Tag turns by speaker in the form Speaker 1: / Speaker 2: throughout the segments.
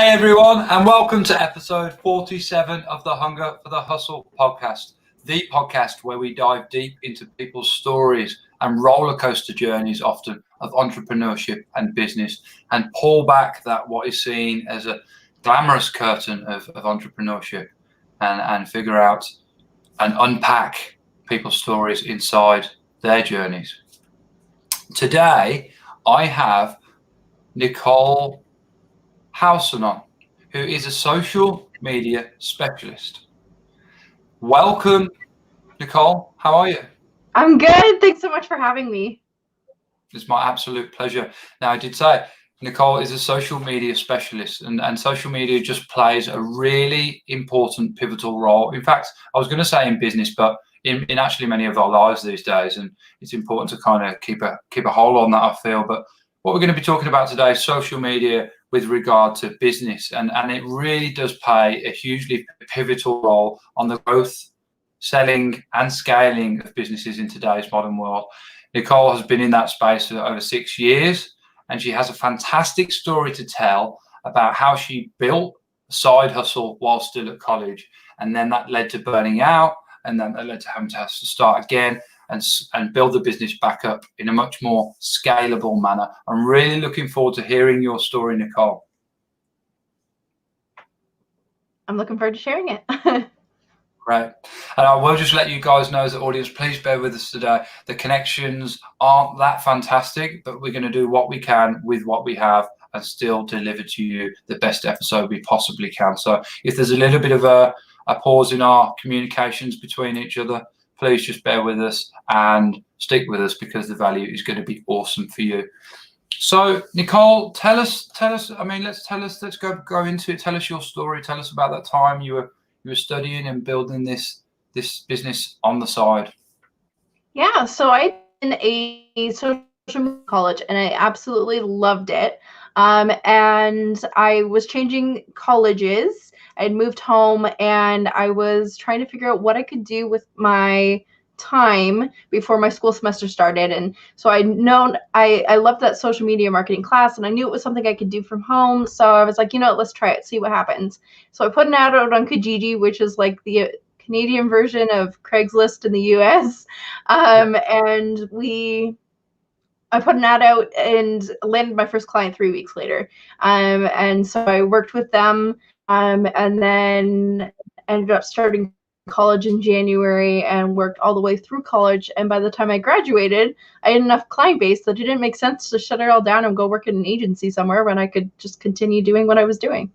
Speaker 1: Hey everyone, and welcome to episode 47 of the Hunger for the Hustle podcast, the podcast where we dive deep into people's stories and roller coaster journeys often of entrepreneurship and business, and pull back that what is seen as a glamorous curtain of entrepreneurship and figure out and unpack people's stories inside their journeys. Today, I have Nichole Howson on, who is a social media specialist. Welcome, Nichole. How are you?
Speaker 2: I'm good. Thanks so much for having me.
Speaker 1: It's my absolute pleasure. Now, I did say Nichole is a social media specialist, and social media just plays a really important, pivotal role. In fact, I was going to say in business, but in actually many of our lives these days, and it's important to kind of keep a hold on that, I feel. But what we're going to be talking about today is social media with regard to business, and it really does play a hugely pivotal role on the growth, selling and scaling of businesses in today's modern world. Nichole has been in that space for over 6 years, and she has a fantastic story to tell about how she built a side hustle while still at college, and then that led to burning out, and then that led to having to have to start again and build the business back up in a much more scalable manner. I'm really looking forward to hearing your story, Nichole.
Speaker 2: I'm looking forward to sharing it.
Speaker 1: Great. And I will just let you guys know, as the audience, please bear with us today. The connections aren't that fantastic, but we're going to do what we can with what we have and still deliver to you the best episode we possibly can. So if there's a little bit of a pause in our communications between each other, please just bear with us and stick with us, because the value is going to be awesome for you. So, Nichole, tell us. I mean, let's go into it. Tell us your story. Tell us about that time you were studying and building this business on the side.
Speaker 2: Yeah, so I did a social media college, and I absolutely loved it. And I was changing colleges. I had moved home, and I was trying to figure out what I could do with my time before my school semester started. And so I loved that social media marketing class, and I knew it was something I could do from home. So I was like, let's try it, see what happens. So I put an ad out on Kijiji, which is like the Canadian version of Craigslist in the US. And I put an ad out and landed my first client 3 weeks later. And so I worked with them, and then ended up starting college in January and worked all the way through college. And by the time I graduated, I had enough client base that it didn't make sense to shut it all down and go work at an agency somewhere when I could just continue doing what I was doing.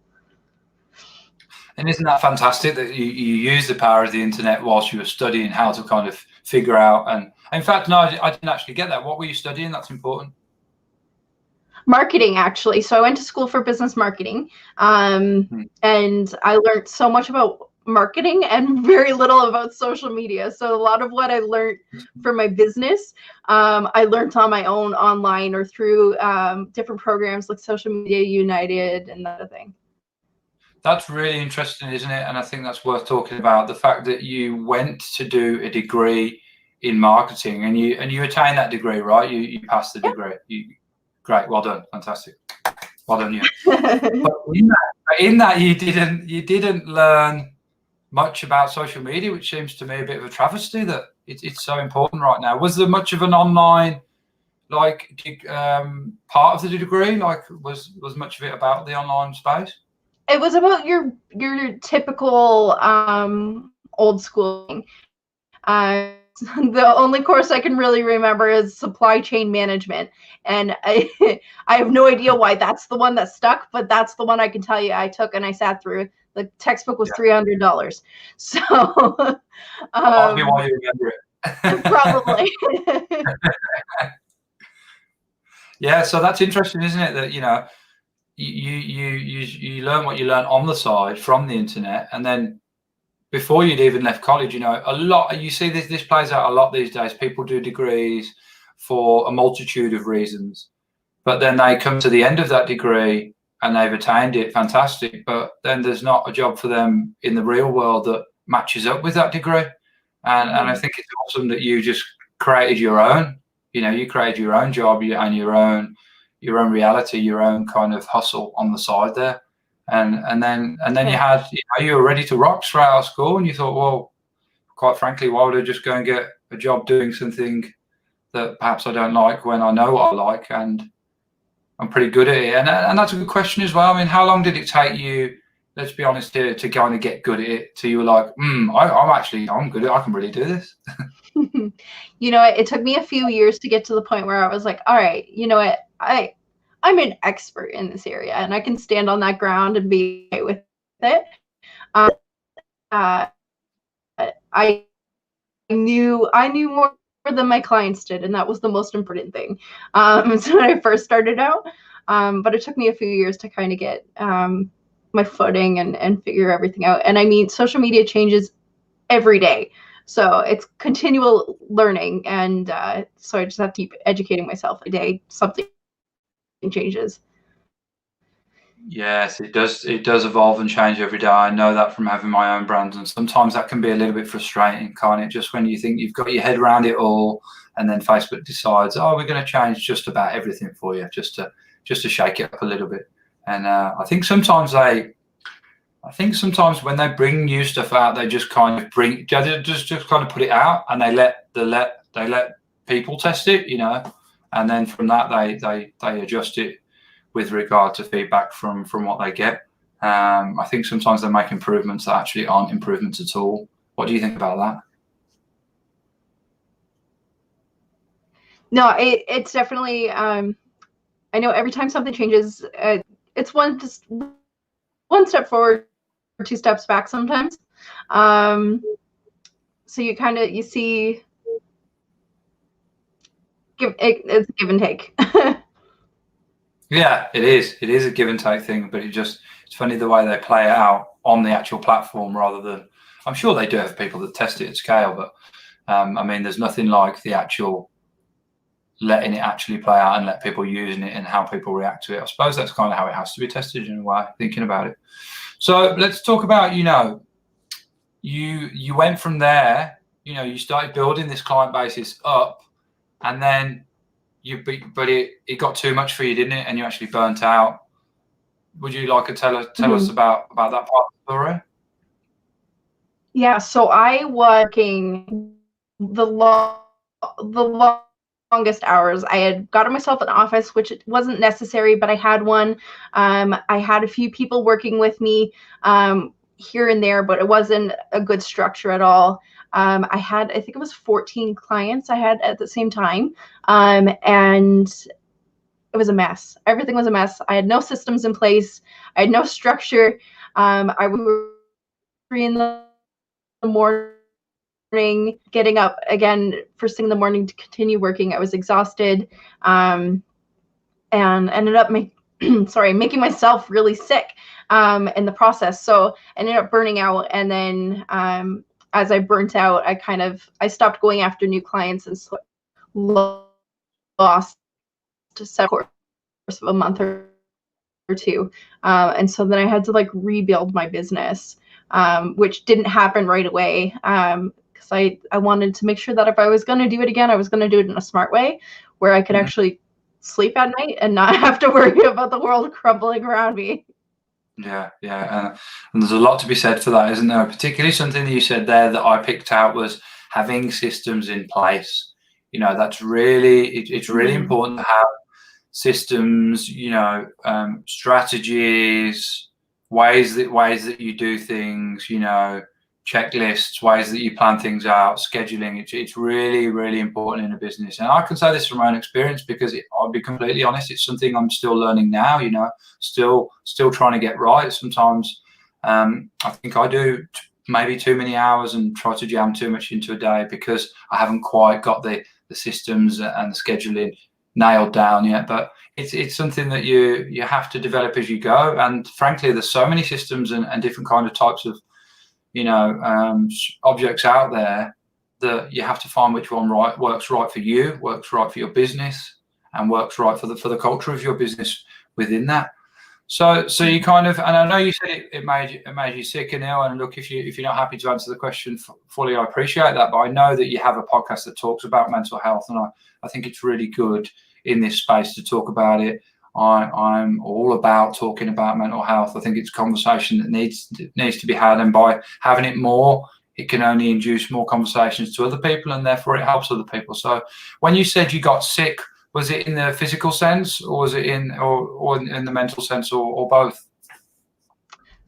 Speaker 1: And isn't that fantastic that you use the power of the internet whilst you were studying how to kind of figure out? And in fact, no, I didn't actually get that. What were you studying? That's important.
Speaker 2: Marketing, actually. So I went to school for business marketing, and I learned so much about marketing and very little about social media. So a lot of what I learned for my business, I learned on my own online or through different programs like Social Media United and that thing.
Speaker 1: That's really interesting, isn't it? And I think that's worth talking about, the fact that you went to do a degree in marketing and you attained that degree, right? You passed the degree. Great, well done, fantastic, well done you. But in that you didn't learn much about social media, which seems to me a bit of a travesty that it's so important right now. Was there much of an online part of the degree? Like was much of it about the online space?
Speaker 2: It was about your typical old schooling. The only course I can really remember is supply chain management, and I have no idea why that's the one that stuck, but that's the one I can tell you I took and I sat through. The textbook was $300, so
Speaker 1: Why you remember it.
Speaker 2: Probably.
Speaker 1: Yeah, so that's interesting, isn't it? That you learn what you learn on the side from the internet, and then before you'd even left college, a lot, you see this plays out a lot these days. People do degrees for a multitude of reasons, but then they come to the end of that degree and they've attained it, fantastic, but then there's not a job for them in the real world that matches up with that degree. And I think it's awesome that you just created your own, you created your own job and your own reality, your own kind of hustle on the side there. and then
Speaker 2: Yeah.
Speaker 1: you had, you were ready to rock straight out of school, and you thought, well, quite frankly, why would I just go and get a job doing something that perhaps I don't like when I know what I like and I'm pretty good at it? And that's a good question as well. I mean, how long did it take you, let's be honest here, to kind of get good at it, till you were like, I'm good at it, I can really do this?
Speaker 2: It took me a few years to get to the point where I was like, all right, you know what, I'm an expert in this area and I can stand on that ground and be okay with it. I knew more than my clients did, and that was the most important thing. So when I first started out, but it took me a few years to kind of get my footing and figure everything out. And I mean, social media changes every day, so it's continual learning, and so I just have to keep educating myself every day. Something changes.
Speaker 1: Yes, it does. It does evolve and change every day. I know that from having my own brands, and sometimes that can be a little bit frustrating, can't it? Just when you think you've got your head around it all, and then Facebook decides, oh, we're going to change just about everything for you, just to shake it up a little bit. And I think sometimes when they bring new stuff out, they just kind of just kind of put it out, and they let people test it, and then from that they adjust it with regard to feedback from what they get. I think sometimes they make improvements that actually aren't improvements at all. What do you think about that?
Speaker 2: No, it's definitely. I know every time something changes, it's one step forward, 2 steps back sometimes. So you see, it's give and take.
Speaker 1: Yeah, it is. It is a give and take thing, but it's funny the way they play it out on the actual platform rather than, I'm sure they do have people that test it at scale, but I mean, there's nothing like the actual letting it actually play out and let people using it and how people react to it. I suppose that's kind of how it has to be tested in a way, thinking about it. So let's talk about, you went from there, you started building this client basis up, and then but it got too much for you, didn't it? And you actually burnt out. Would you like to tell us about that part of the story?
Speaker 2: Yeah, so I was working the longest hours. I had gotten myself an office, which wasn't necessary, but I had one. I had a few people working with me here and there, but it wasn't a good structure at all. I think it was 14 clients I had at the same time, and it was a mess. Everything was a mess. I had no systems in place. I had no structure. I was 3 in the morning, getting up again first thing in the morning to continue working. I was exhausted, and ended up making myself really sick in the process. So I ended up burning out, and then as I burnt out, I stopped going after new clients and lost several course of a month or two, and so then I had to rebuild my business, which didn't happen right away, because I wanted to make sure that if I was going to do it again, I was going to do it in a smart way where I could actually sleep at night and not have to worry about the world crumbling around me.
Speaker 1: Yeah, and there's a lot to be said for that, isn't there? Particularly something that you said there that I picked out was having systems in place. That's really, it's really important to have systems, strategies, ways that you do things, checklists, ways that you plan things out, scheduling. It's really, really important in a business. And I can say this from my own experience, because I'll be completely honest, it's something I'm still learning now, still trying to get right. Sometimes I think I do maybe too many hours and try to jam too much into a day because I haven't quite got the systems and the scheduling nailed down yet. But it's something that you have to develop as you go. And frankly, there's so many systems and different kind of types of objects out there that you have to find which one works right for you, works right for your business, and works right for the culture of your business within that. So you kind of, and I know you said it made you sick and ill. And look, if you're not happy to answer the question fully, I appreciate that. But I know that you have a podcast that talks about mental health, and I think it's really good in this space to talk about it I'm all about talking about mental health. I think it's a conversation that needs to be had, and by having it more, it can only induce more conversations to other people, and therefore it helps other people. So when you said you got sick, was it in the physical sense, or was it or in the mental sense, or both?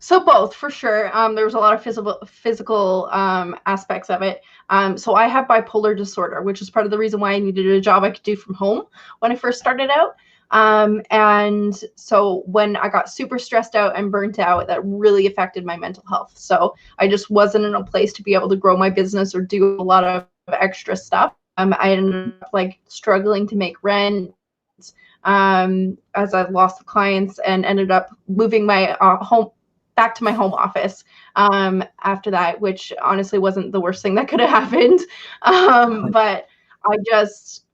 Speaker 2: So both, for sure. There was a lot of physical aspects of it. So I have bipolar disorder, which is part of the reason why I needed a job I could do from home when I first started out. And so when I got super stressed out and burnt out, that really affected my mental health. So I just wasn't in a place to be able to grow my business or do a lot of extra stuff. I ended up like struggling to make rent as I lost the clients, and ended up moving my home back to my home office after that, which honestly wasn't the worst thing that could have happened. But I just,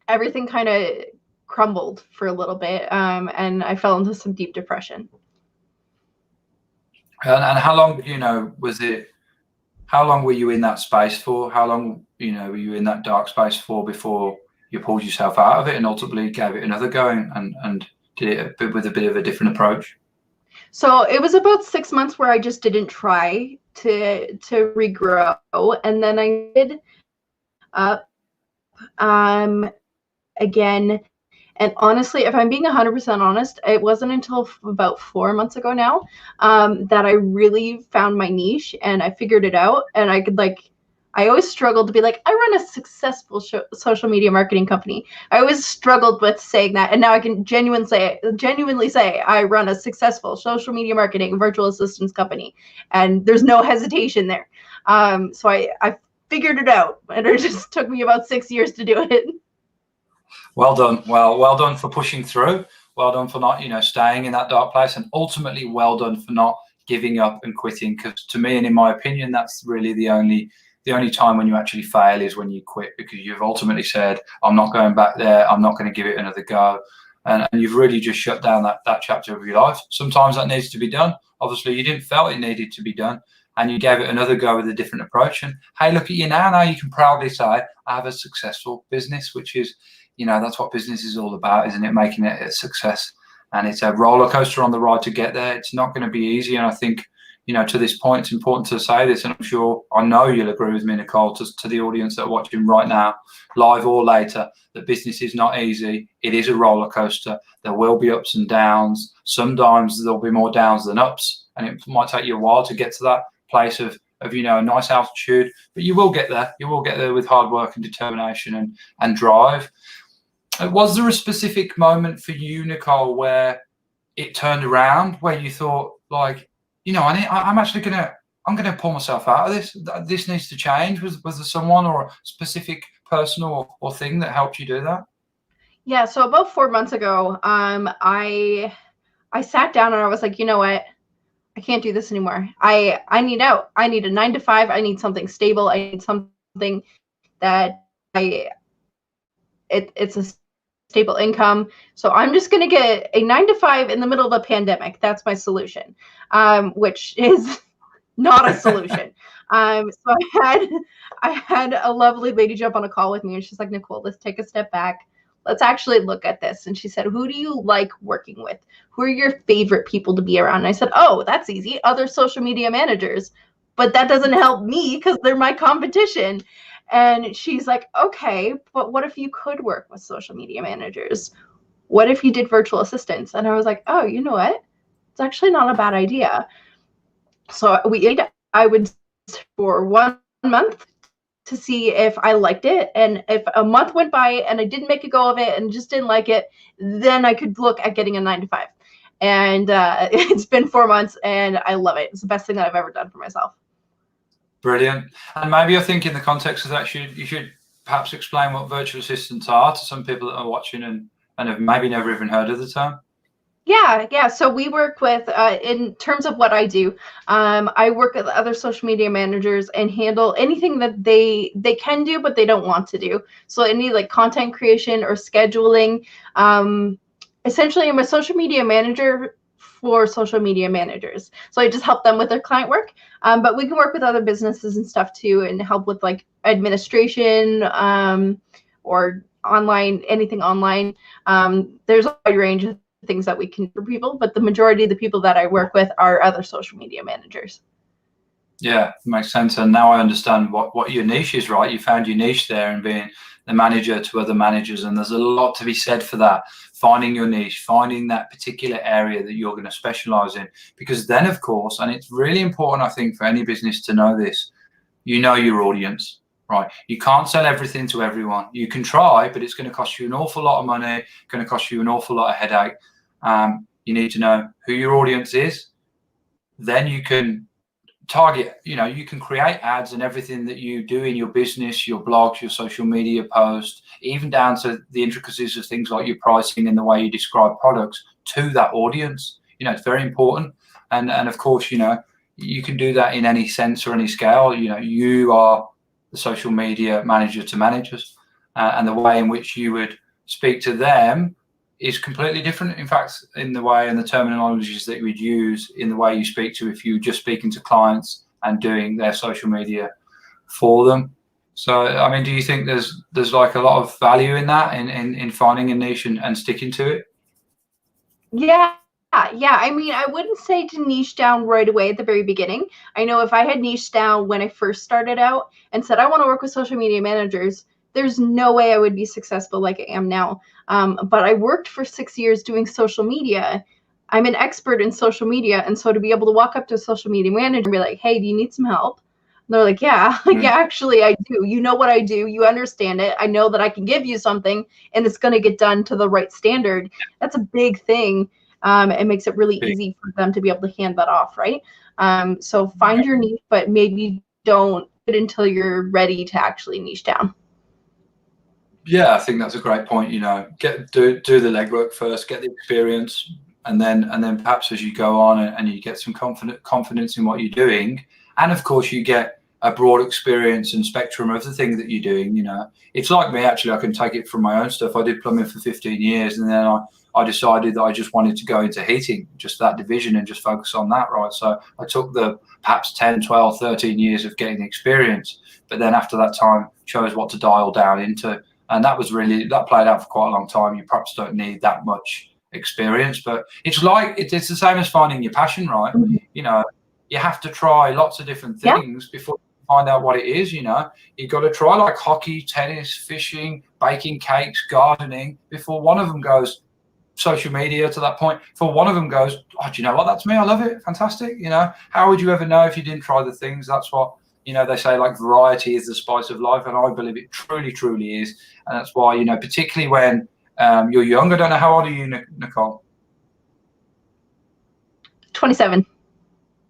Speaker 2: everything kind of crumbled for a little bit, and I fell into some deep depression.
Speaker 1: And how long, was it? How long were you in that space for? How long, were you in that dark space for before you pulled yourself out of it and ultimately gave it another go and did it with a bit of a different approach?
Speaker 2: So it was about 6 months where I just didn't try to regrow, and then I did up again. And honestly, if I'm being 100% honest, it wasn't until about 4 months ago now that I really found my niche and I figured it out. And I could I always struggled to be like, I run a successful social media marketing company. I always struggled with saying that. And now I can genuinely say I run a successful social media marketing virtual assistance company. And there's no hesitation there. So I figured it out. And it just took me about 6 years to do it.
Speaker 1: Well done. Well done for pushing through. Well done for not, staying in that dark place, and ultimately well done for not giving up and quitting. Because to me, and in my opinion, that's really the only time when you actually fail is when you quit, because you've ultimately said, I'm not going back there. I'm not going to give it another go. And you've really just shut down that chapter of your life. Sometimes that needs to be done. Obviously, you didn't feel it needed to be done, and you gave it another go with a different approach. And hey, look at you now. Now you can proudly say, I have a successful business, which is, that's what business is all about, isn't it? Making it a success. And it's a roller coaster on the ride to get there. It's not going to be easy. And I think, to this point, it's important to say this, and I know you'll agree with me, Nichole, to the audience that are watching right now, live or later, that business is not easy. It is a roller coaster. There will be ups and downs. Sometimes there'll be more downs than ups, and it might take you a while to get to that place of a nice altitude, but you will get there. You will get there with hard work and determination and drive. Was there a specific moment for you, Nichole, where it turned around, where you thought, like, I'm gonna pull myself out of this. This needs to change. Was there someone or a specific person or thing that helped you do that?
Speaker 2: Yeah. So about 4 months ago, I sat down and I was like, you know what? I can't do this anymore. I need out. I need a 9 to 5. I need something stable. I need something that it's a stable income. So I'm just going to get a 9 to 5 in the middle of a pandemic. That's my solution, which is not a solution. So I had a lovely lady jump on a call with me, and she's like, Nichole, let's take a step back. Let's actually look at this. And she said, who do you like working with? Who are your favorite people to be around? And I said, oh, that's easy. Other social media managers. But that doesn't help me because they're my competition. And she's like, okay, but what if you could work with social media managers? What if you did virtual assistants? And I was like, oh, you know what? It's actually not a bad idea. So I would for 1 month to see if I liked it. And if a month went by and I didn't make a go of it and just didn't like it, then I could look at getting a 9 to 5. And it's been 4 months and I love it. It's the best thing that I've ever done for myself.
Speaker 1: Brilliant. And maybe I think in the context of that, you should perhaps explain what virtual assistants are to some people that are watching and have maybe never even heard of the term.
Speaker 2: Yeah. So we work with, in terms of what I do, I work with other social media managers and handle anything that they can do, but they don't want to do. So any like content creation or scheduling. Essentially, I'm a social media manager for social media managers. So I just help them with their client work. But we can work with other businesses and stuff too, and help with like administration, or online, anything online. There's a wide range of things that we can do for people, but the majority of the people that I work with are other social media managers.
Speaker 1: Yeah, makes sense. And now I understand what your niche is, right? You found your niche there and being the manager to other managers. And there's a lot to be said for that. Finding your niche, finding that particular area that you're going to specialize in. Because then, of course, and it's really important, I think, for any business to know this, you know your audience, right? You can't sell everything to everyone. You can try, but it's going to cost you an awful lot of money, going to cost you an awful lot of headache. You need to know who your audience is. Then you can target, you can create ads and everything that you do in your business, your blogs, your social media posts, even down to the intricacies of things like your pricing and the way you describe products to that audience. It's very important. And of course, you can do that in any sense or any scale. You are the social media manager to managers, and the way in which you would speak to them is completely different, in fact, in the way and the terminologies that you would use in the way you speak to if you were just speaking to clients and doing their social media for them. So, I mean, do you think there's like a lot of value in that, in finding a niche and sticking to it?
Speaker 2: Yeah. I mean, I wouldn't say to niche down right away at the very beginning. I know if I had niched down when I first started out and said, I want to work with social media managers, there's no way I would be successful like I am now. But I worked for 6 years doing social media. I'm an expert in social media. And so to be able to walk up to a social media manager and be like, hey, do you need some help? And they're like, yeah, yeah, actually I do. You know what I do. You understand it. I know that I can give you something and it's going to get done to the right standard. That's a big thing. It makes it really easy for them to be able to hand that off, right? So find your niche, but maybe don't do it until you're ready to actually niche down.
Speaker 1: Yeah, I think that's a great point. Do the legwork first, get the experience, and then perhaps as you go on and you get some confidence in what you're doing, and of course you get a broad experience and spectrum of the thing that you're doing. It's like me, actually. I can take it from my own stuff. I did plumbing for 15 years, and then I decided that I just wanted to go into heating, just that division, and just focus on that, right? So I took the perhaps 10, 12, 13 years of getting experience, but then after that time chose what to dial down into. And that played out for quite a long time. You perhaps don't need that much experience, but it's the same as finding your passion, right?
Speaker 2: Mm-hmm.
Speaker 1: You have to try lots of different things before you find out what it is. You've got to try like hockey, tennis, fishing, baking cakes, gardening, before one of them goes social media to that point. For one of them goes, oh, do you know what? That's me. I love it. Fantastic. How would you ever know if you didn't try the things? That's what, they say, like, variety is the spice of life. And I believe it truly, truly is. And that's why, particularly when you're young. I don't know, how old are you, Nichole?
Speaker 2: 27.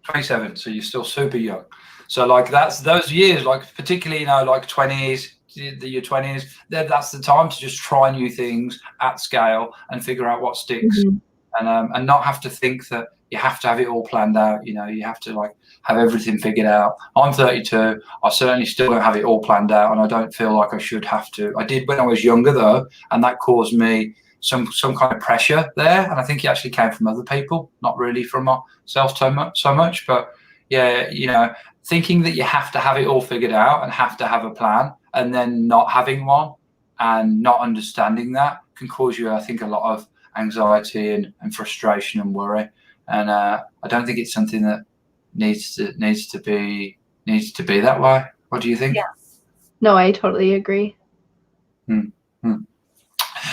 Speaker 1: 27. So you're still super young. So like that's those years, like particularly, like 20s, your 20s, that's the time to just try new things at scale and figure out what sticks.
Speaker 2: Mm-hmm.
Speaker 1: And not have to think that you have to have it all planned out. You have to like have everything figured out. I'm 32. I certainly still don't have it all planned out, and I don't feel like I should have to. I did when I was younger though, and that caused me some kind of pressure there. And I think it actually came from other people, not really from myself so much. But yeah, thinking that you have to have it all figured out and have to have a plan, and then not having one and not understanding that can cause you, I think, a lot of anxiety and frustration and worry. And I don't think it's something that needs to be that way. What do you think?
Speaker 2: Yeah. No, I totally agree.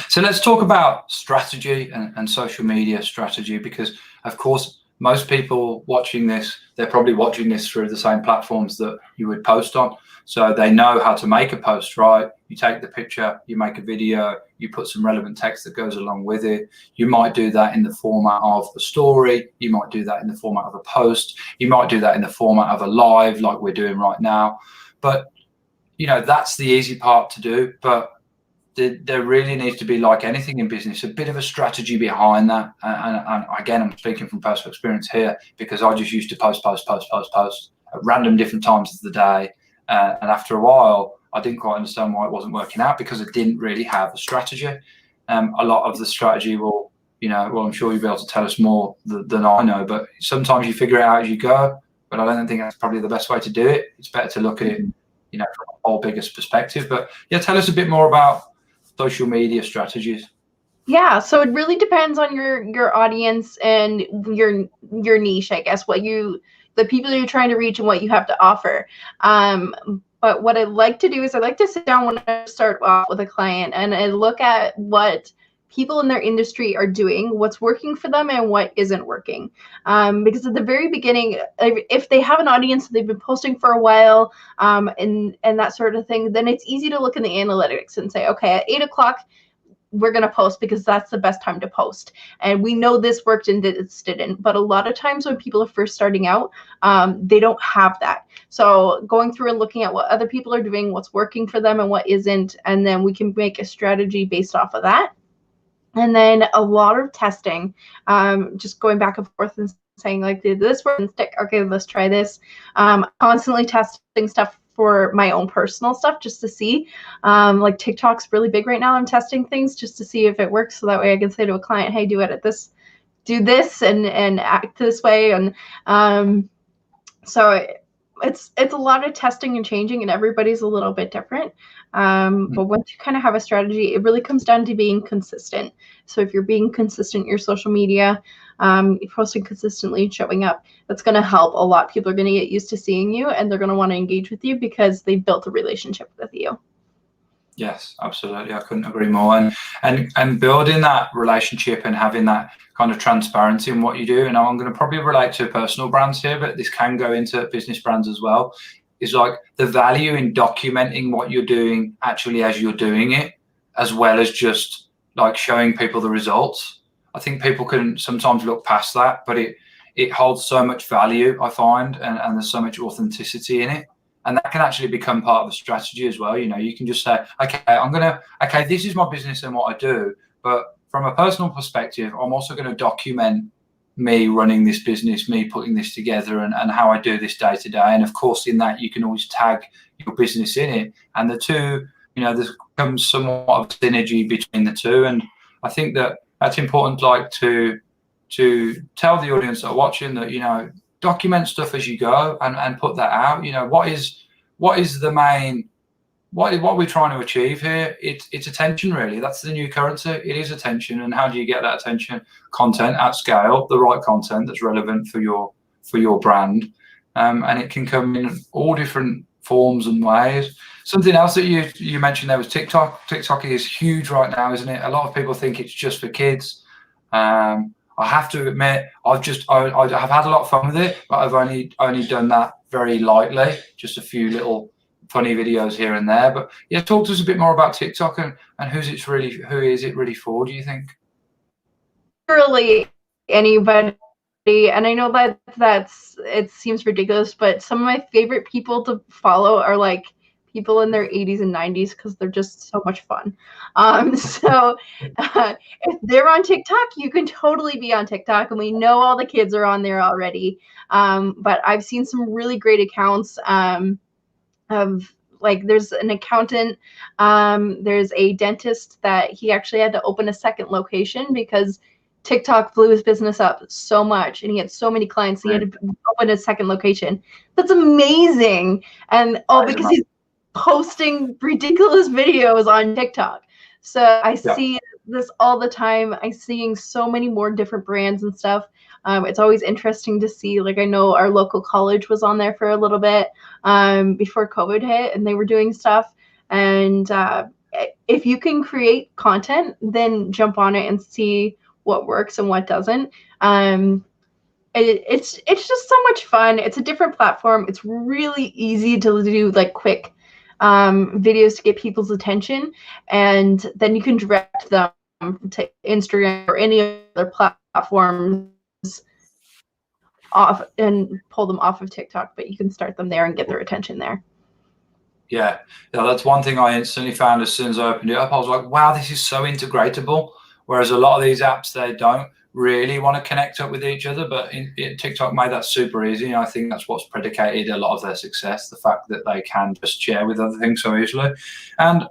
Speaker 1: So let's talk about strategy and social media strategy, because of course most people watching this, they're probably watching this through the same platforms that you would post on. So they know how to make a post, right? You take the picture, you make a video, you put some relevant text that goes along with it. You might do that in the format of a story. You might do that in the format of a post. You might do that in the format of a live like we're doing right now. But, that's the easy part to do. But there really needs to be, like anything in business, a bit of a strategy behind that. And again, I'm speaking from personal experience here, because I just used to post at random different times of the day. And after a while, I didn't quite understand why it wasn't working out, because it didn't really have a strategy. A lot of the strategy will, I'm sure you'll be able to tell us more than I know, but sometimes you figure it out as you go. But I don't think that's probably the best way to do it. It's better to look at it, from a whole biggest perspective. But yeah, tell us a bit more about social media strategies?
Speaker 2: Yeah, so it really depends on your audience and your niche, I guess, the people you're trying to reach and what you have to offer. But what I like to do is I like to sit down when I start off with a client and I look at what people in their industry are doing, what's working for them and what isn't working. Because at the very beginning, if they have an audience, they've been posting for a while, and that sort of thing, then it's easy to look in the analytics and say, okay, at 8 o'clock, we're going to post because that's the best time to post. And we know this worked and this didn't. But a lot of times when people are first starting out, they don't have that. So going through and looking at what other people are doing, what's working for them and what isn't, and then we can make a strategy based off of that. And then a lot of testing, just going back and forth and saying like, did this work and stick? Okay, let's try this. Constantly testing stuff for my own personal stuff just to see. Like TikTok's really big right now. I'm testing things just to see if it works, so that way I can say to a client, hey, do this and act this way. And so it's a lot of testing and changing, and everybody's a little bit different. But once you kind of have a strategy, it really comes down to being consistent. So if you're being consistent in your social media, you're posting consistently, showing up, that's going to help a lot. People are going to get used to seeing you, and they're going to want to engage with you because they've built a relationship with you.
Speaker 1: Yes, absolutely. I couldn't agree more. And building that relationship and having that kind of transparency in what you do. And I'm going to probably relate to personal brands here, but this can go into business brands as well. Is like the value in documenting what you're doing actually as you're doing it, as well as just like showing people the results. I think people can sometimes look past that, but it holds so much value, I find, and there's so much authenticity in it. And that can actually become part of the strategy as well. You know, you can just say, okay, this is my business and what I do. But from a personal perspective, I'm also going to document me running this business, me putting this together, and how I do this day to day. And of course, in that, you can always tag your business in it. And the two, you know, there comes somewhat of synergy between the two. And I think that that's important, like to tell the audience that are watching that, you know, document stuff as you go and put that out. You know, what is the main, what are we trying to achieve here? It's attention, really. That's the new currency. It is attention. And how do you get that attention? Content at scale, the right content that's relevant for your brand. And it can come in all different forms and ways. Something else that you mentioned there was TikTok. TikTok is huge right now, isn't it? A lot of people think it's just for kids. I have to admit, I've had a lot of fun with it, but I've only done that very lightly, just a few little funny videos here and there. But yeah, talk to us a bit more about TikTok and who is it really for, do you think?
Speaker 2: Really anybody. And I know it seems ridiculous, but some of my favorite people to follow are like people in their 80s and 90s because they're just so much fun. So if they're on TikTok, you can totally be on TikTok, and we know all the kids are on there already. But I've seen some really great accounts of, like, there's an accountant, there's a dentist that he actually had to open a second location because TikTok blew his business up so much and he had so many clients, he had to open a second location. That's amazing. And all because he's posting ridiculous videos on TikTok. So I see this all the time. I'm seeing so many more different brands and stuff. It's always interesting to see. Like, I know our local college was on there for a little bit before COVID hit, and they were doing stuff. And if you can create content, then jump on it and see what works and what doesn't. It's just so much fun. It's a different platform. It's really easy to do, like, quick videos to get people's attention, and then you can direct them to Instagram or any other platforms off and pull them off of TikTok, but you can start them there and get their attention there.
Speaker 1: Yeah, that's one thing I instantly found as soon as I opened it up. I was like, wow, this is so integratable. Whereas a lot of these apps, they don't really want to connect up with each other, but TikTok made that super easy. And I think that's what's predicated a lot of their success, the fact that they can just share with other things so easily. And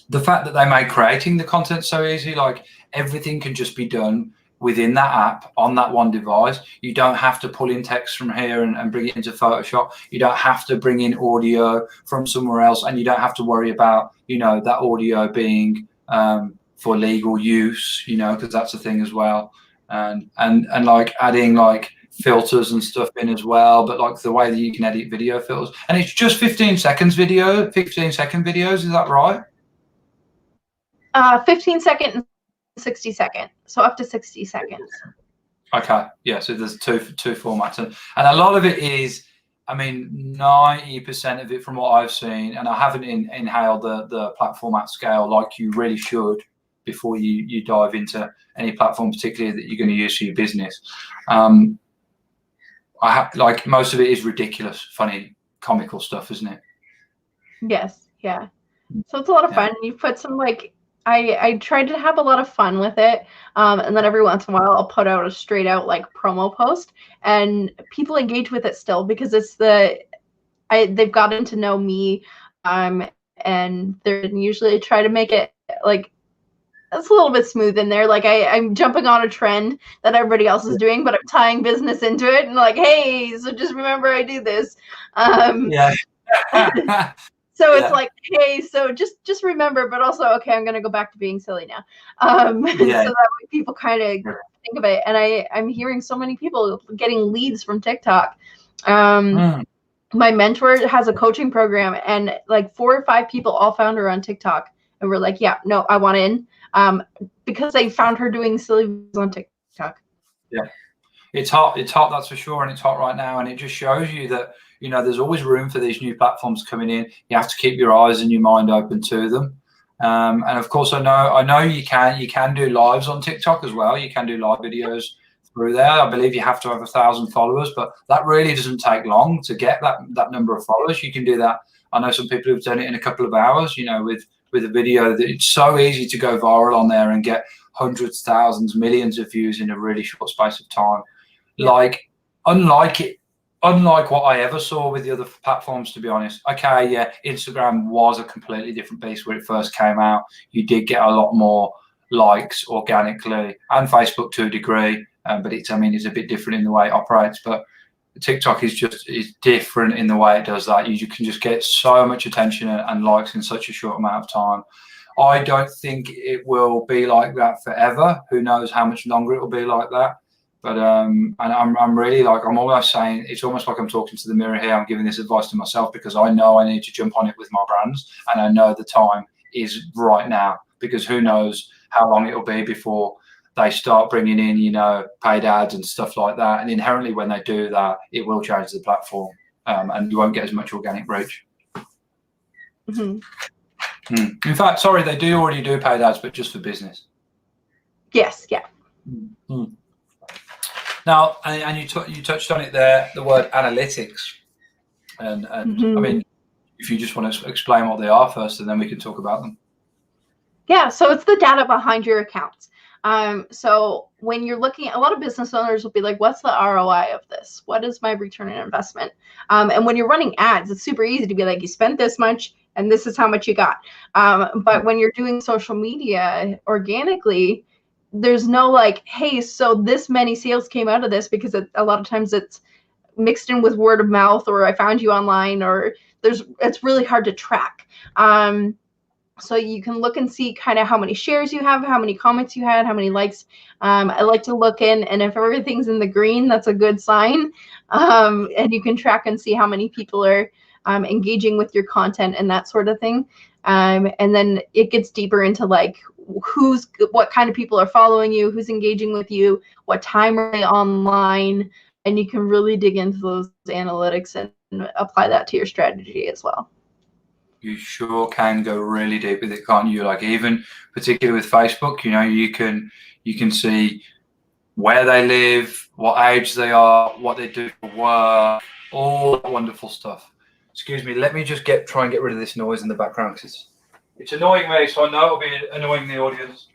Speaker 1: the fact that they made creating the content so easy, like everything can just be done within that app on that one device. You don't have to pull in text from here and bring it into Photoshop. You don't have to bring in audio from somewhere else, and you don't have to worry about, that audio being for legal use, because that's a thing as well. And like adding like filters and stuff in as well, but like the way that you can edit video filters, and it's just 15 second videos, is that right?
Speaker 2: 15-second and 60-second, so up to 60 seconds.
Speaker 1: Okay, yeah, so there's two formats, and a lot of it is, 90% of it from what I've seen, and I haven't inhaled the platform at scale like you really should before you dive into any platform, particularly that you're going to use for your business. Like most of it is ridiculous, funny, comical stuff, isn't it?
Speaker 2: Yes, yeah. So it's a lot of fun. You put some I tried to have a lot of fun with it, and then every once in a while I'll put out a straight out like promo post, and people engage with it still because it's they've gotten to know me, and they're usually try to make it like it's a little bit smooth in there. Like I'm jumping on a trend that everybody else is doing, but I'm tying business into it and like, hey, so just remember I do this.
Speaker 1: Yeah.
Speaker 2: So it's like, hey, so just remember, but also, okay, I'm gonna go back to being silly now. So that way people kind of think of it. And I'm hearing so many people getting leads from TikTok. My mentor has a coaching program, and like 4 or 5 people all found her on TikTok, and we're like, yeah, no, I want in, because they found her doing silly videos on TikTok.
Speaker 1: Yeah, it's hot, that's for sure, and it's hot right now, and it just shows you that there's always room for these new platforms coming in. You have to keep your eyes and your mind open to them, and of course I know you can do lives on TikTok as well. You can do live videos through there. I believe you have to have 1,000 followers, but that really doesn't take long to get that number of followers. You can do that. I know some people who've done it in a couple of hours, with a video that it's so easy to go viral on there and get hundreds, thousands, millions of views in a really short space of time. Yeah. Like, unlike what I ever saw with the other platforms, to be honest. Okay, yeah, Instagram was a completely different beast when it first came out. You did get a lot more likes organically, and Facebook to a degree, but it's a bit different in the way it operates. But TikTok is different in the way it does that. You can just get so much attention and likes in such a short amount of time. I don't think it will be like that forever. Who knows how much longer it will be like that. But and I'm really I'm almost saying, it's almost like I'm talking to the mirror here. I'm giving this advice to myself because I know I need to jump on it with my brands, and I know the time is right now, because who knows how long it'll be before they start bringing in, paid ads and stuff like that. And inherently, when they do that, it will change the platform, and you won't get as much organic reach. Mm-hmm. In fact, sorry, they do already do paid ads, but just for business. Yes, yeah. Mm-hmm. Now, and you touched on it there, the word analytics, and mm-hmm. If you just want to explain what they are first, and then we can talk about them.
Speaker 2: Yeah, so it's the data behind your accounts. So when you're looking at, a lot of business owners will be like, what's the ROI of this? What is my return on investment? And when you're running ads, it's super easy to be like, you spent this much and this is how much you got. But when you're doing social media organically, there's no like, hey, so this many sales came out of this, because a lot of times it's mixed in with word of mouth, or I found you online, or it's really hard to track. So you can look and see kind of how many shares you have, how many comments you had, how many likes. I like to look in, and if everything's in the green, that's a good sign. And you can track and see how many people are engaging with your content and that sort of thing. And then it gets deeper into like what kind of people are following you, who's engaging with you, what time are they online, and you can really dig into those analytics and apply that to your strategy as well.
Speaker 1: You sure can go really deep with it, can't you? Like, even particularly with Facebook, you can see where they live, what age they are, what they do for work, all that wonderful stuff. Excuse me, let me just try and get rid of this noise in the background, because it's annoying me, so I know it'll be annoying the audience.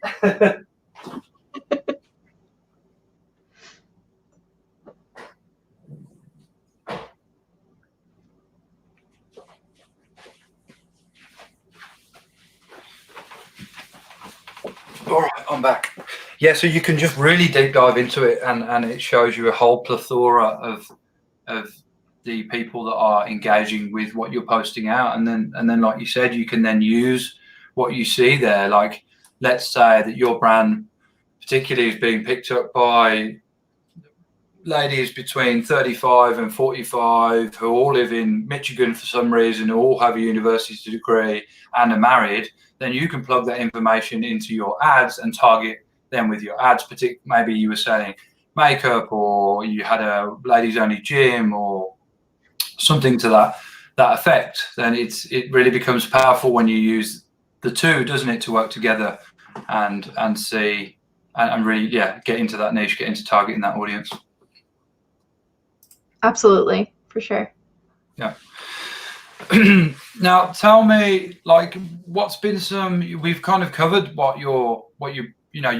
Speaker 1: All right, I'm back. Yeah, so you can just really deep dive into it, and it shows you a whole plethora of the people that are engaging with what you're posting out, and then like you said, you can then use what you see there. Like, let's say that your brand particularly is being picked up by ladies between 35 and 45 who all live in Michigan for some reason, who all have a university degree and are married. Then you can plug that information into your ads and target them with your ads. Maybe you were selling makeup, or you had a ladies only gym, or something to that effect. Then it really becomes powerful when you use the two, doesn't it, to work together and see and really get into that niche, get into targeting that audience.
Speaker 2: Absolutely, for sure.
Speaker 1: Yeah. Now tell me, like, what's been we've kind of covered what your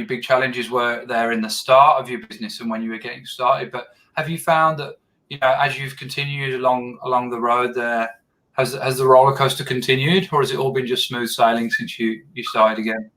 Speaker 1: big challenges were there in the start of your business and when you were getting started, but have you found that, as you've continued along the road there, has the roller coaster continued, or has it all been just smooth sailing since you started again?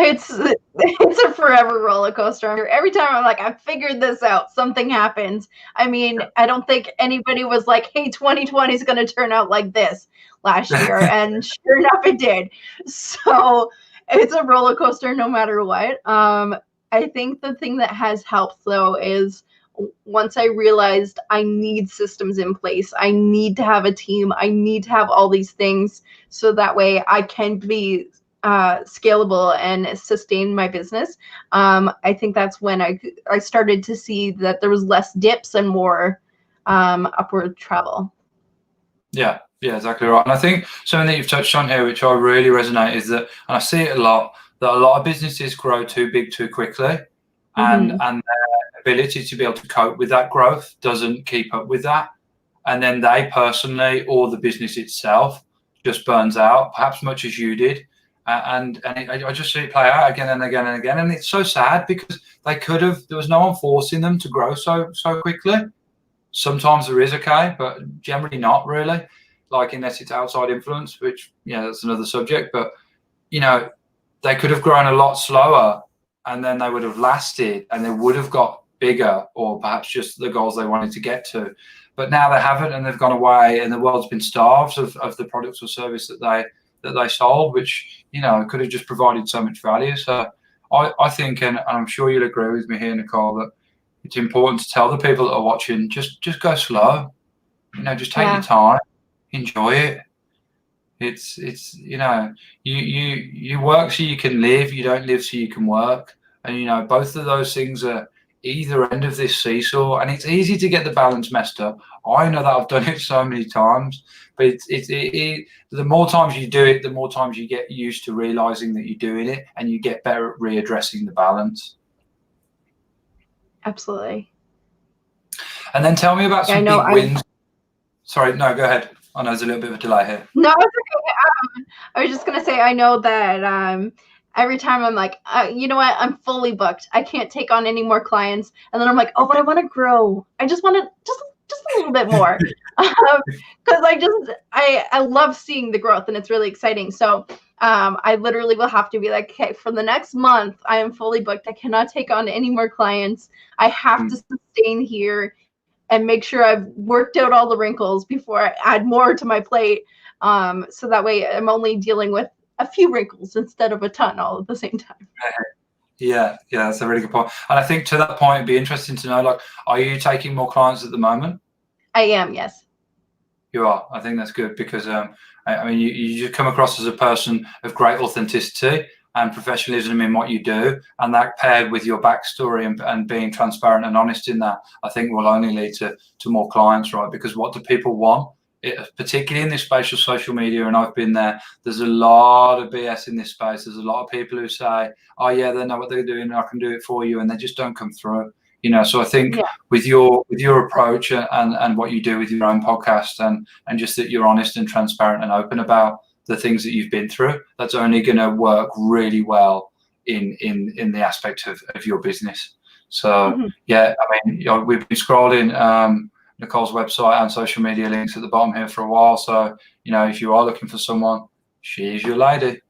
Speaker 2: It's a forever roller coaster. Every time I'm like, I figured this out, something happens. I mean, I don't think anybody was like, hey, 2020 is going to turn out like this last year. And sure enough, it did. So it's a roller coaster no matter what. I think the thing that has helped, though, is once I realized I need systems in place, I need to have a team, I need to have all these things so that way I can be scalable and sustain my business. I think that's when I started to see that there was less dips and more upward travel. Yeah,
Speaker 1: exactly right. And I think something that you've touched on here, which I really resonate, is that, and I see it a lot, that a lot of businesses grow too big too quickly, and their ability to be able to cope with that growth doesn't keep up with that, and then they personally, or the business itself, just burns out, perhaps much as you did. I just see it play out again and again and again, and it's so sad because there was no one forcing them to grow so quickly. Sometimes there is, okay, but generally not really, like, unless it's outside influence, which that's another subject. But they could have grown a lot slower, and then they would have lasted, and they would have got bigger, or perhaps just the goals they wanted to get to. But now they haven't, and they've gone away, and the world's been starved of the products or service that they sold, which could have just provided so much value. So I think, and I'm sure you'll agree with me here, Nichole, that it's important to tell the people that are watching, just go slow, just take your time, enjoy it. It's you work so you can live, you don't live so you can work, and both of those things are either end of this seesaw, and it's easy to get the balance messed up. I know that I've done it so many times, but the more times you do it, the more times you get used to realizing that you're doing it, and you get better at readdressing the balance.
Speaker 2: Absolutely.
Speaker 1: And then tell me about some big wins. Sorry, no, go ahead. I know there's a little bit of a delay here.
Speaker 2: No, it's okay. I was just gonna say, I know that every time I'm like, you know what, I'm fully booked, I can't take on any more clients, and then I'm like, oh, but I want to grow. I just want to just a little bit more, because I love seeing the growth, and it's really exciting. So I literally will have to be like, okay, for the next month, I am fully booked. I cannot take on any more clients. I have to sustain here and make sure I've worked out all the wrinkles before I add more to my plate. So that way I'm only dealing with a few wrinkles instead of a ton all at the same time.
Speaker 1: Yeah, that's a really good point. And I think to that point, it'd be interesting to know, like, are you taking more clients at the moment?
Speaker 2: I am, yes.
Speaker 1: You are. I think that's good, because I mean, you just come across as a person of great authenticity and professionalism in what you do, and that paired with your backstory and being transparent and honest in that, I think will only lead to more clients, right? Because what do people want? Particularly in this space of social media, and I've been there, there's a lot of BS in this space. There's a lot of people who say, oh yeah, they know what they're doing, I can do it for you, and they just don't come through. So I think with your approach and what you do with your own podcast, and just that you're honest and transparent and open about the things that you've been through, that's only going to work really well in the aspect of your business. So yeah, I mean, we've been scrolling Nichole's website and social media links at the bottom here for a while. So, if you are looking for someone, she's your lady.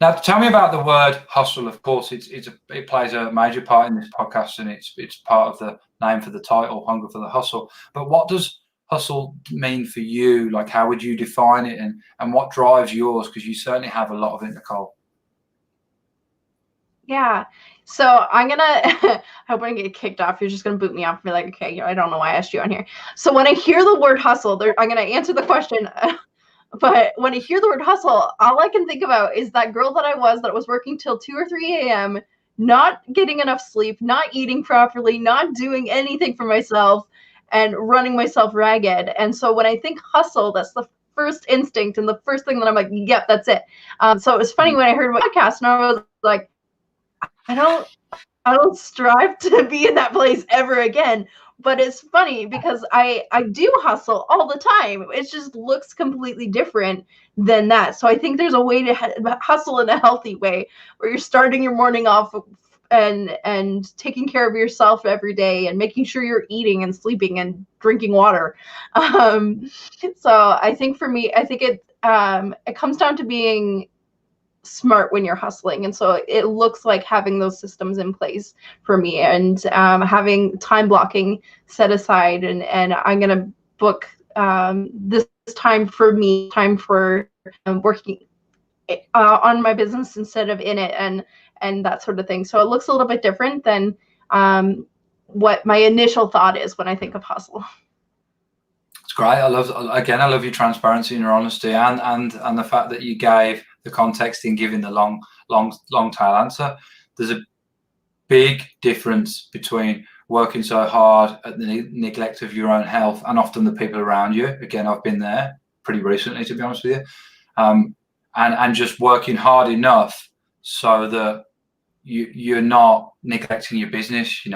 Speaker 1: Now, tell me about the word hustle. Of course, it plays a major part in this podcast, and it's part of the name for the title, Hunger for the Hustle. But what does hustle mean for you? Like, how would you define it, and what drives yours? Because you certainly have a lot of it, Nichole.
Speaker 2: Yeah. So I'm gonna I hope I don't get kicked off. You're just gonna boot me off and be like, okay, I don't know why I asked you on here. So when I hear the word hustle, I'm gonna answer the question. But when I hear the word hustle, all I can think about is that girl that was working till 2 or 3 a.m., not getting enough sleep, not eating properly, not doing anything for myself, and running myself ragged. And so when I think hustle, that's the first instinct and the first thing that I'm like, yep, that's it. So it was funny when I heard about podcast, and I was like, I don't strive to be in that place ever again. But it's funny because I do hustle all the time. It just looks completely different than that. So I think there's a way to hustle in a healthy way, where you're starting your morning off and taking care of yourself every day and making sure you're eating and sleeping and drinking water. So I think for me, I think it comes down to being smart when you're hustling, and so it looks like having those systems in place for me, and having time blocking set aside, and I'm gonna book this time for me, time for working on my business instead of in it, and that sort of thing. So it looks a little bit different than what my initial thought is when I think of hustle.
Speaker 1: It's great. I love your transparency and your honesty, and the fact that you gave the context in giving the long tail answer. There's a big difference between working so hard at the neglect of your own health and often the people around you. Again, I've been there pretty recently, to be honest with you, and just working hard enough so that you're not neglecting your business.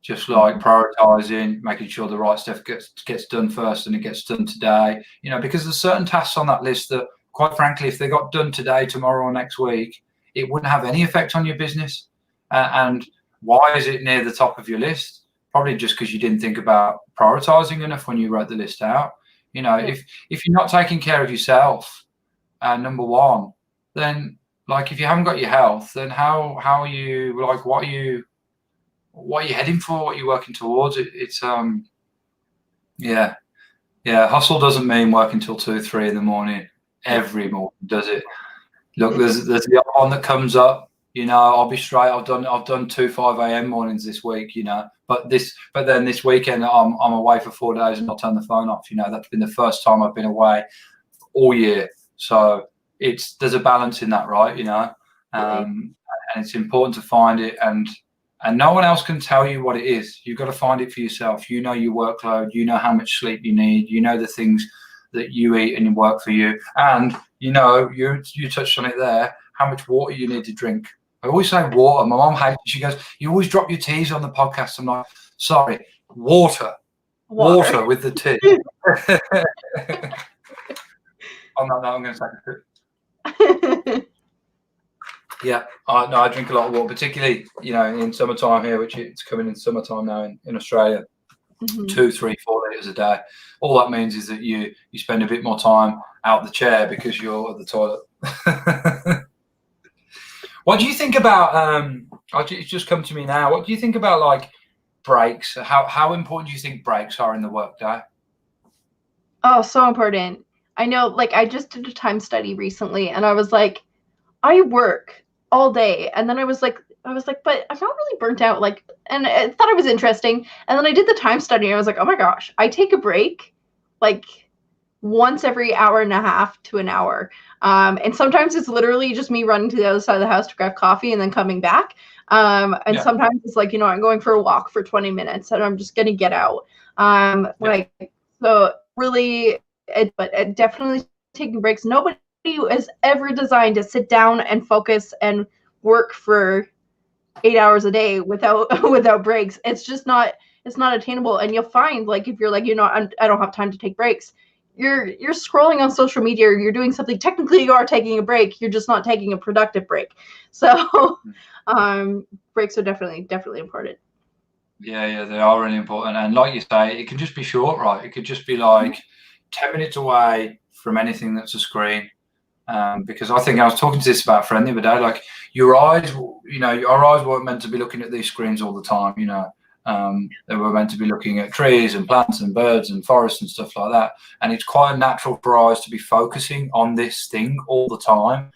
Speaker 1: Just like prioritizing, making sure the right stuff gets done first, and it gets done today. Because there's certain tasks on that list that, quite frankly, if they got done today, tomorrow, or next week, it wouldn't have any effect on your business. And why is it near the top of your list? Probably just because you didn't think about prioritizing enough when you wrote the list out. If you're not taking care of yourself, number one, then like if you haven't got your health, then how are you, like, what are you heading for? What are you working towards? It's hustle doesn't mean working till 2, 3 in the morning every morning, does it? Look, there's the one that comes up. I'll be straight. I've done 2 5 a.m. mornings this week. But then this weekend I'm away for 4 days and I'll turn the phone off. That's been the first time I've been away all year. So there's a balance in that, right? And it's important to find it, and no one else can tell you what it is. You've got to find it for yourself. Your workload, how much sleep you need, the things that you eat and work for you. And you touched on it there, how much water you need to drink. I always say water. My mom hates it. She goes, "You always drop your teas on the podcast." I'm like, sorry, water with the tea. On that note, I'm going to take a sip. Yeah, I drink a lot of water, particularly in summertime here, which it's coming in summertime now in Australia. 2, 3, 4 liters a day. All that means is that you spend a bit more time out the chair because you're at the toilet. What do you think about? It's just come to me now. What do you think about like breaks? How important do you think breaks are in the workday?
Speaker 2: Oh, so important. I know. Like, I just did a time study recently, and I was like, I work all day, and then I was like, but I'm not really burnt out. Like, and I thought it was interesting. And then I did the time study, and I was like, oh my gosh, I take a break like once every hour and a half to an hour. And sometimes it's literally just me running to the other side of the house to grab coffee and then coming back. Sometimes it's like, I'm going for a walk for 20 minutes and I'm just going to get out. So really, but definitely taking breaks. Nobody is ever designed to sit down and focus and work for 8 hours a day without breaks. It's just not attainable. And you'll find, like, if you're like, I don't have time to take breaks, you're scrolling on social media, or you're doing something. Technically you are taking a break, you're just not taking a productive break. So breaks are definitely important.
Speaker 1: Yeah, they are really important. And like you say, it can just be short, right? It could just be like 10 minutes away from anything that's a screen. Because I think I was talking to this about a friend the other day, like your eyes, our eyes weren't meant to be looking at these screens all the time, they were meant to be looking at trees and plants and birds and forests and stuff like that. And it's quite natural for our eyes to be focusing on this thing all the time,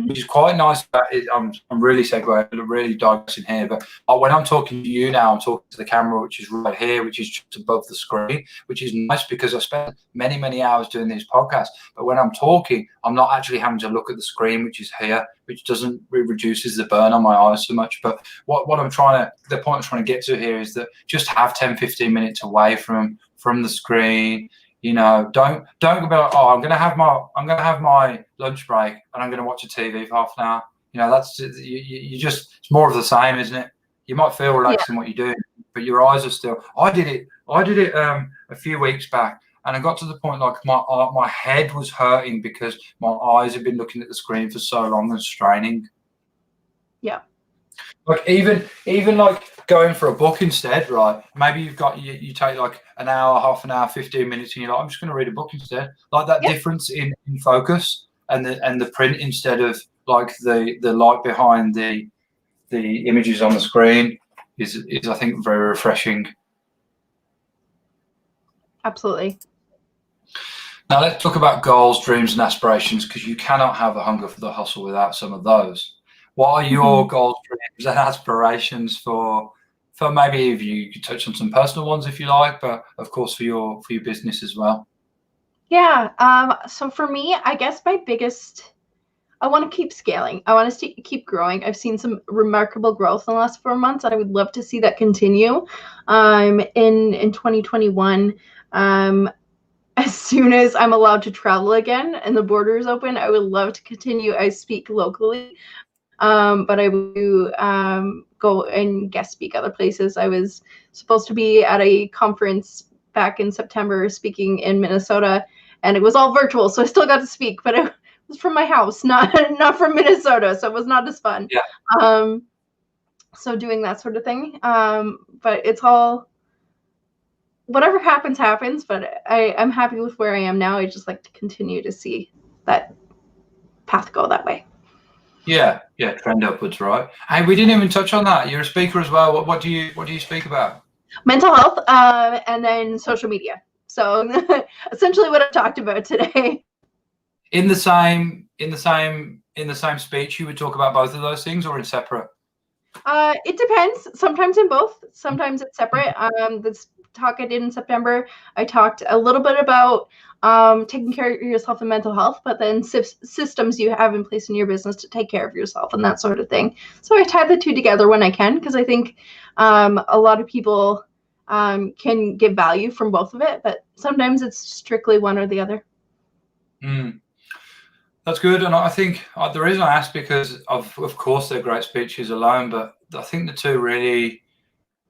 Speaker 1: which is quite nice. I'm really segueing, really digressing here. But when I'm talking to you now, I'm talking to the camera, which is right here, which is just above the screen, which is nice because I spend many, many hours doing these podcasts. But when I'm talking, I'm not actually having to look at the screen, which is here, which reduces the burn on my eyes so much. But the point I'm trying to get to here is that just have 10, 15 minutes away from the screen. Don't go be like, oh, I'm gonna have my lunch break and I'm gonna watch a TV for half an hour. That's you just, it's more of the same, isn't it? You might feel relaxed in what you're doing, but your eyes are still. I did it a few weeks back, and I got to the point like my head was hurting because my eyes had been looking at the screen for so long and straining.
Speaker 2: Yeah.
Speaker 1: Like even like going for a book instead, right? Maybe you take like an hour, half an hour, 15 minutes, and you're like, I'm just going to read a book instead. Like that difference in focus and the print instead of like the light behind the images on the screen is I think very refreshing.
Speaker 2: Absolutely.
Speaker 1: Now let's talk about goals, dreams, and aspirations, because you cannot have a hunger for the hustle without some of those. What are your goals, dreams, and aspirations for maybe if you could touch on some personal ones if you like, but of course for your business as well?
Speaker 2: Yeah. So for me, I guess my biggest, I want to keep scaling. I want to keep growing. I've seen some remarkable growth in the last 4 months, and I would love to see that continue in 2021. As soon as I'm allowed to travel again and the borders open, I would love to continue. I speak locally. But I would go and guest speak other places. I was supposed to be at a conference back in September speaking in Minnesota, and it was all virtual, so I still got to speak, but it was from my house, not from Minnesota, so it was not as fun.
Speaker 1: Yeah.
Speaker 2: So doing that sort of thing. But it's all, whatever happens, but I'm happy with where I am now. I just like to continue to see that path go that way.
Speaker 1: Yeah, trend upwards, right? Hey, we didn't even touch on that. You're a speaker as well. What do you speak about?
Speaker 2: Mental health, and then social media. So essentially what I talked about today.
Speaker 1: In the same speech, you would talk about both of those things, or in separate?
Speaker 2: It depends. Sometimes in both. Sometimes it's separate. This talk I did in September, I talked a little bit about taking care of yourself and mental health, but then systems you have in place in your business to take care of yourself and that sort of thing. So I tie the two together when I can, because I think a lot of people can get value from both of it, but sometimes it's strictly one or the other.
Speaker 1: That's good, and I think the reason I ask, because of course they're great speeches alone, but I think the two really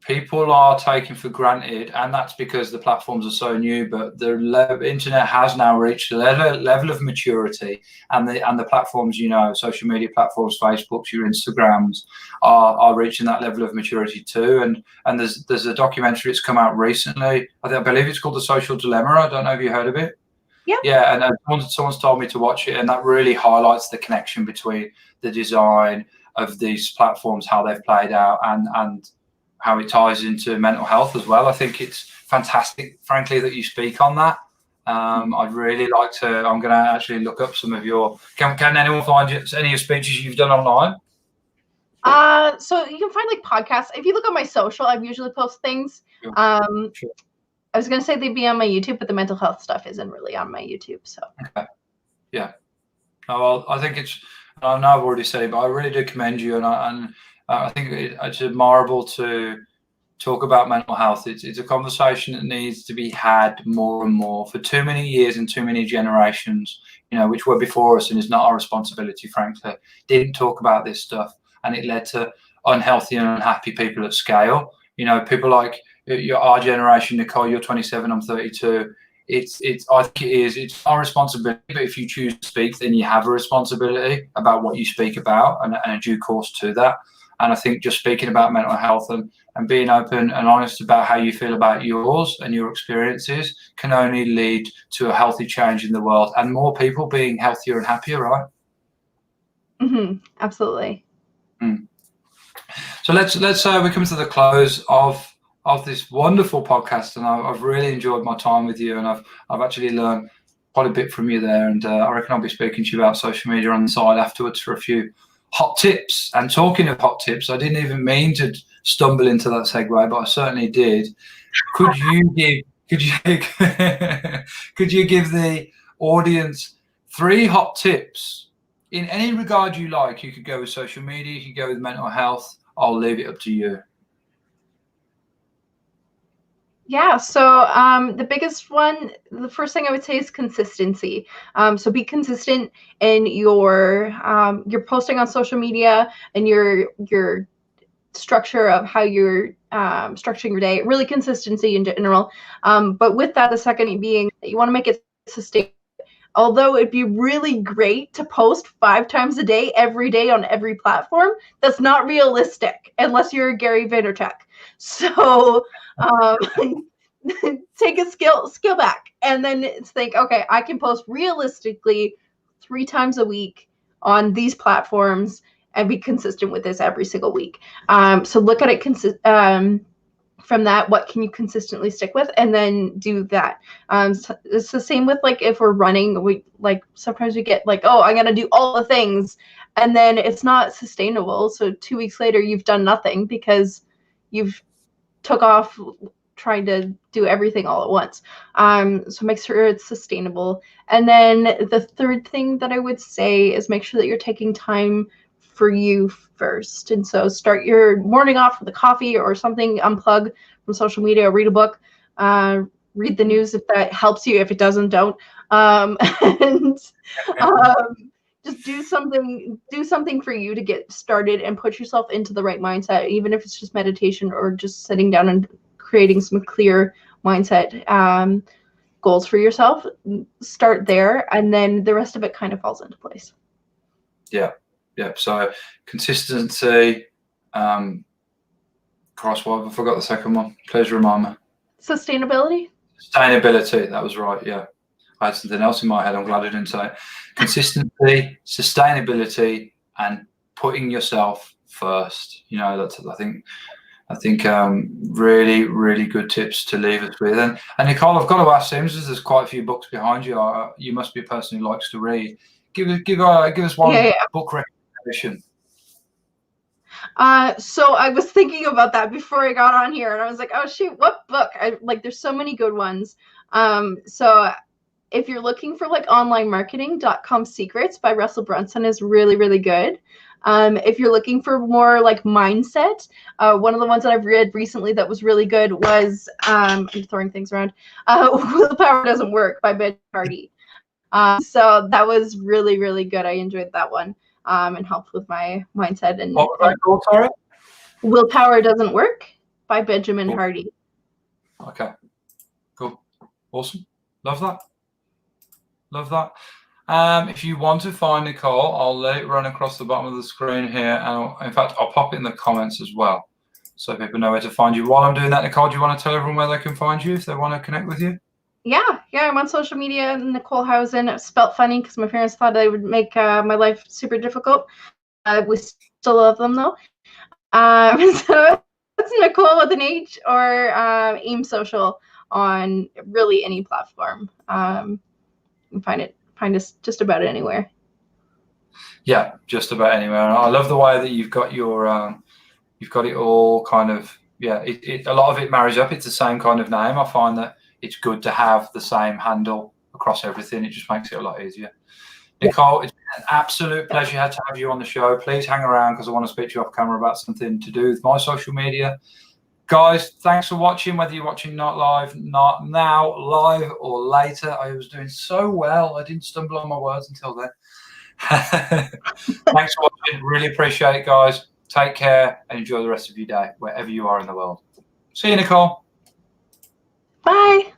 Speaker 1: people are taking for granted, and that's because the platforms are so new. But the internet has now reached a level of maturity, and the platforms, social media platforms, Facebooks, your Instagrams, are reaching that level of maturity too. And there's a documentary that's come out recently. I believe it's called The Social Dilemma. I don't know if you heard of it. Yeah, and someone's told me to watch it, and that really highlights the connection between the design of these platforms, how they've played out, and how it ties into mental health as well. I think it's fantastic, frankly, that you speak on that. I'd really like to. I'm going to actually look up some of your. Can anyone find any of your speeches you've done online?
Speaker 2: So you can find like podcasts. If you look at my social, I usually post things. Sure. I was going to say they'd be on my YouTube, but the mental health stuff isn't really on my YouTube. So.
Speaker 1: Okay. Yeah. Oh, well, I think it's. I know I've already said it, but I really do commend you, and I think it's admirable to talk about mental health. It's a conversation that needs to be had more and more. For too many years and too many generations, which were before us, and is not our responsibility, frankly, didn't talk about this stuff, and it led to unhealthy and unhappy people at scale. People like our generation, Nichole, you're 27, I'm 32. I think it's our responsibility, but if you choose to speak, then you have a responsibility about what you speak about and a due course to that. And I think just speaking about mental health and being open and honest about how you feel about yours and your experiences can only lead to a healthy change in the world and more people being healthier and happier, right?
Speaker 2: Absolutely.
Speaker 1: So let's we come to the close of this wonderful podcast, and I've really enjoyed my time with you, and I've actually learned quite a bit from you there, and I reckon I'll be speaking to you about social media on the side afterwards for a few hot tips. And talking of hot tips, I didn't even mean to stumble into that segue, but I certainly did. Could you give the audience 3 hot tips in any regard you like? You could go with social media, you could go with mental health. I'll leave it up to you.
Speaker 2: Yeah, so the biggest one, the first thing I would say is consistency. So be consistent in your posting on social media and your structure of how you're structuring your day. Really consistency in general. But with that, the second being you want to make it sustainable. Although it'd be really great to post 5 times a day, every day on every platform, that's not realistic unless you're Gary Vaynerchuk. So take a skill back and then think, okay, I can post realistically 3 times a week on these platforms and be consistent with this every single week. So look at it from that, what can you consistently stick with, and then do that. So it's the same with like if we're running, we like sometimes we get like, oh, I'm gonna do all the things, and then it's not sustainable. So 2 weeks later, you've done nothing because you've took off trying to do everything all at once. So make sure it's sustainable. And then the third thing that I would say is make sure that you're taking time for you first. And so start your morning off with a coffee or something, unplug from social media, read a book, read the news if that helps you. If it doesn't, don't. And just do something for you to get started and put yourself into the right mindset, even if it's just meditation or just sitting down and creating some clear mindset goals for yourself. Start there, and then the rest of it kind of falls into place.
Speaker 1: Yeah. So consistency. Cross, what? I forgot the second one. Please remind me.
Speaker 2: Sustainability.
Speaker 1: That was right. Yeah, I had something else in my head. I'm glad I didn't say it. Consistency, sustainability, and putting yourself first. You know, that's I think really, really good tips to leave us with. And Nichole, I've got to ask, seems there's quite a few books behind you. You must be a person who likes to read. Give us one book recommendation.
Speaker 2: So I was thinking about that before I got on here, and I was like, oh shoot, what book? There's so many good ones. So if you're looking for like online marketing.com secrets by Russell Brunson is really, really good. If you're looking for more like mindset, one of the ones that I've read recently that was really good was I'm throwing things around. Willpower Doesn't Work by Ben Hardy. So that was really, really good. I enjoyed that one. And helped with my mindset. And
Speaker 1: what was that called, sorry?
Speaker 2: Willpower Doesn't Work by Benjamin Hardy.
Speaker 1: Okay, cool, awesome, love that. If you want to find Nichole, I'll let it run across the bottom of the screen here, and in fact I'll pop it in the comments as well, so people know where to find you. While I'm doing that, Nichole, do you want to tell everyone where they can find you if they want to connect with you?
Speaker 2: Yeah, I'm on social media, Nichole Howson. Spelt funny because my parents thought I would make my life super difficult. We still love them though. So it's Nichole with an H, or AIM Social on really any platform. You can find us just about anywhere.
Speaker 1: Yeah, just about anywhere. And I love the way that you've got your you've got it all kind of, yeah, a lot of it marries up. It's the same kind of name. I find that it's good to have the same handle across everything. It just makes it a lot easier. Nichole, it's been an absolute pleasure to have you on the show. Please hang around because I want to speak to you off camera about something to do with my social media. Guys, thanks for watching, whether you're watching not now, live or later. I was doing so well. I didn't stumble on my words until then. Thanks for watching. Really appreciate it, guys. Take care and enjoy the rest of your day, wherever you are in the world. See you, Nichole.
Speaker 2: Bye.